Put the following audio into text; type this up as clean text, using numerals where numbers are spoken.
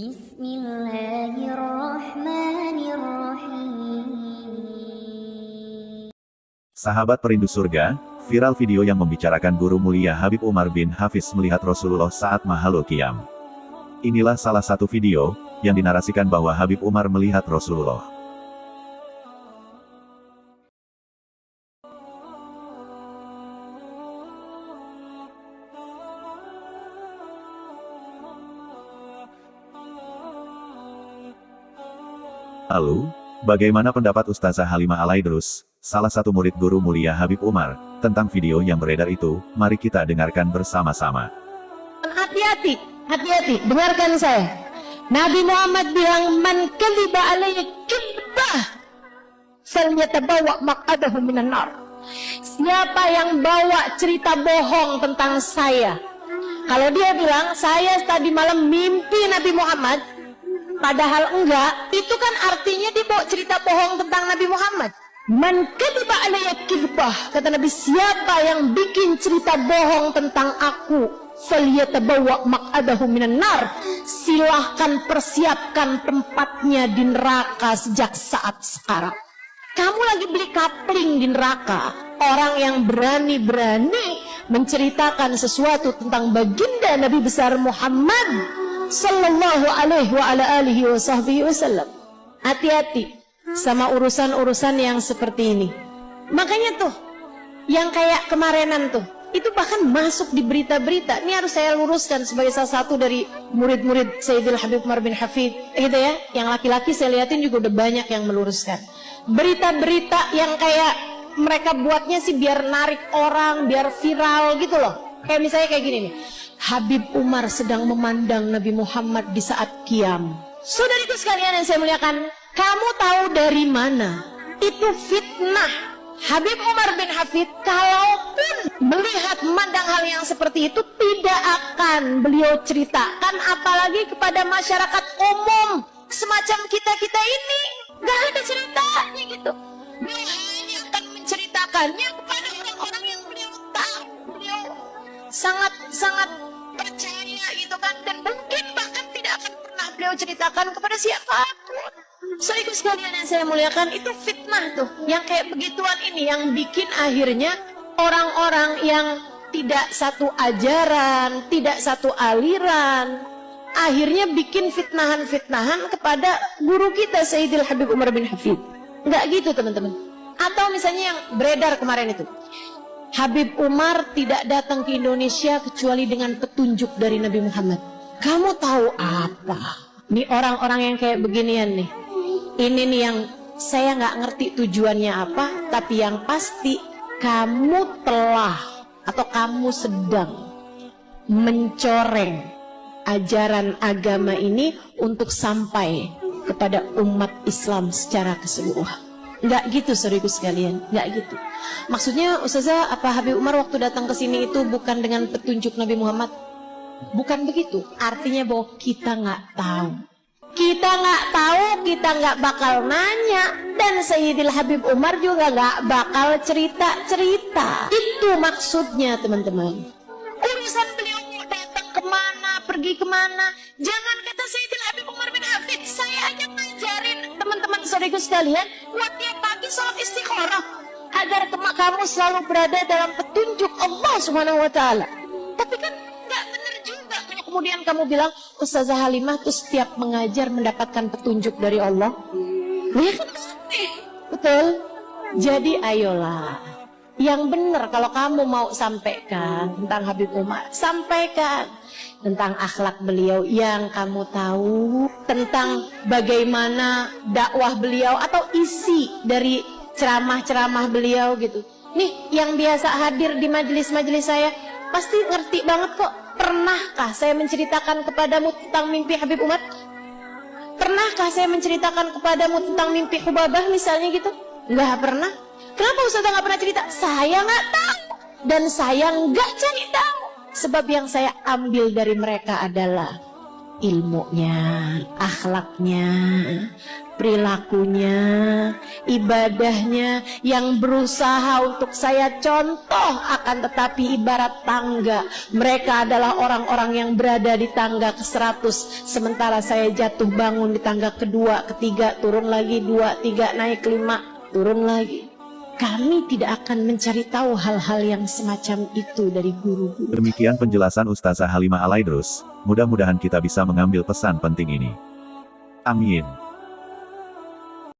Bismillahirrahmanirrahim. Sahabat perindu surga, viral video yang membicarakan guru mulia Habib Umar bin Hafiz melihat Rasulullah saat Mahalul Qiyam. Inilah salah satu video yang dinarasikan bahwa Habib Umar melihat Rasulullah. Lalu, bagaimana pendapat Ustazah Halimah Alaidrus, salah satu murid guru mulia Habib Umar, tentang video yang beredar itu? Mari kita dengarkan bersama-sama. Hati-hati, hati-hati, dengarkan saya. Nabi Muhammad bilang, man kadhiba alayya kadzbah falyatabawa maq'adahu minan nar. Siapa yang bawa cerita bohong tentang saya? Kalau dia bilang, saya tadi malam mimpi Nabi Muhammad, padahal enggak, itu kan artinya dia bawa cerita bohong tentang Nabi Muhammad. Man kadhiba alayya kadzbah, kata Nabi, siapa yang bikin cerita bohong tentang aku, falyatabawa maq'adahu minan nar, silahkan persiapkan tempatnya di neraka sejak saat sekarang. Kamu lagi beli kapling di neraka. Orang yang berani-berani menceritakan sesuatu tentang baginda Nabi besar Muhammad sallallahu alaihi wa ala alihi wasallam. Hati-hati sama urusan-urusan yang seperti ini. Makanya tuh, yang kayak kemarinan tuh, itu bahkan masuk di berita-berita. Ini harus saya luruskan sebagai salah satu dari murid-murid Sayyidil Habib Umar bin Hafid, gitu ya. Yang laki-laki saya lihatin juga udah banyak yang meluruskan. Berita-berita yang kayak mereka buatnya sih biar narik orang, biar viral gitu loh. Kayak misalnya kayak gini nih. Habib Umar sedang memandang Nabi Muhammad di saat Qiyam. Saudariku sekalian yang saya muliakan, kamu tahu dari mana? Itu fitnah. Habib Umar bin Hafid, kalaupun melihat memandang hal yang seperti itu, tidak akan beliau ceritakan, apalagi kepada masyarakat umum semacam kita-kita ini. Gak ada ceritanya gitu. Beliau hanya akan menceritakannya kepada orang-orang yang beliau tahu, beliau sangat percaya gitu kan, dan mungkin bahkan tidak akan pernah beliau ceritakan kepada siapapun. Saudaraku sekalian yang saya muliakan, itu fitnah tuh, yang kayak begituan ini yang bikin akhirnya orang-orang yang tidak satu ajaran, tidak satu aliran, akhirnya bikin fitnahan-fitnahan kepada guru kita Sayyidil Habib Umar bin Hafid. Enggak gitu teman-teman. Atau misalnya yang beredar kemarin itu, Habib Umar tidak datang ke Indonesia kecuali dengan petunjuk dari Nabi Muhammad. Kamu tahu apa? Nih orang-orang yang kayak beginian nih. Ini nih yang saya nggak ngerti tujuannya apa, tapi yang pasti kamu telah atau kamu sedang mencoreng ajaran agama ini untuk sampai kepada umat Islam secara keseluruhan. Nggak gitu saudaraku sekalian, nggak gitu. Maksudnya Ustazah, apa Habib Umar waktu datang ke sini itu bukan dengan petunjuk Nabi Muhammad? Bukan begitu. Artinya bahwa kita nggak tahu. Kita nggak tahu, kita nggak bakal nanya, dan Sayyidil Habib Umar juga nggak bakal cerita-cerita. Itu maksudnya teman-teman. Urusan beliau mau datang kemana, pergi kemana, jangan kata Sayyidil Habib Umar bin Hafid, saya aja ngajarin teman-teman saudaraku sekalian buat tiap pagi sholat istikharah agar kamu selalu berada dalam petunjuk Allah Subhanahu wa Ta'ala. Tapi kan nggak benar juga kalau kemudian kamu bilang Ustazah Halimah tuh setiap mengajar mendapatkan petunjuk dari Allah. Ya kan betul. Jadi ayolah, yang benar kalau kamu mau sampaikan tentang Habib Umar, sampaikan tentang akhlak beliau yang kamu tahu, tentang bagaimana dakwah beliau atau isi dari ceramah-ceramah beliau gitu. Nih yang biasa hadir di majelis-majelis saya pasti ngerti banget kok. Pernahkah saya menceritakan kepadamu tentang mimpi Habib Umar? Pernahkah saya menceritakan kepadamu tentang mimpi Hubabah misalnya gitu? Nggak pernah. Kenapa Ustazah nggak pernah cerita? Saya nggak tahu dan saya nggak cari tahu. Sebab yang saya ambil dari mereka adalah ilmunya, akhlaknya, perilakunya, ibadahnya yang berusaha untuk saya contoh, akan tetapi ibarat tangga. Mereka adalah orang-orang yang berada di tangga ke-100, sementara saya jatuh bangun di tangga kedua, ketiga, turun lagi, 2, 3, naik 5, turun lagi. Kami tidak akan mencari tahu hal-hal yang semacam itu dari guru-guru. Demikian penjelasan Ustazah Halimah Alaidrus, mudah-mudahan kita bisa mengambil pesan penting ini. Amin.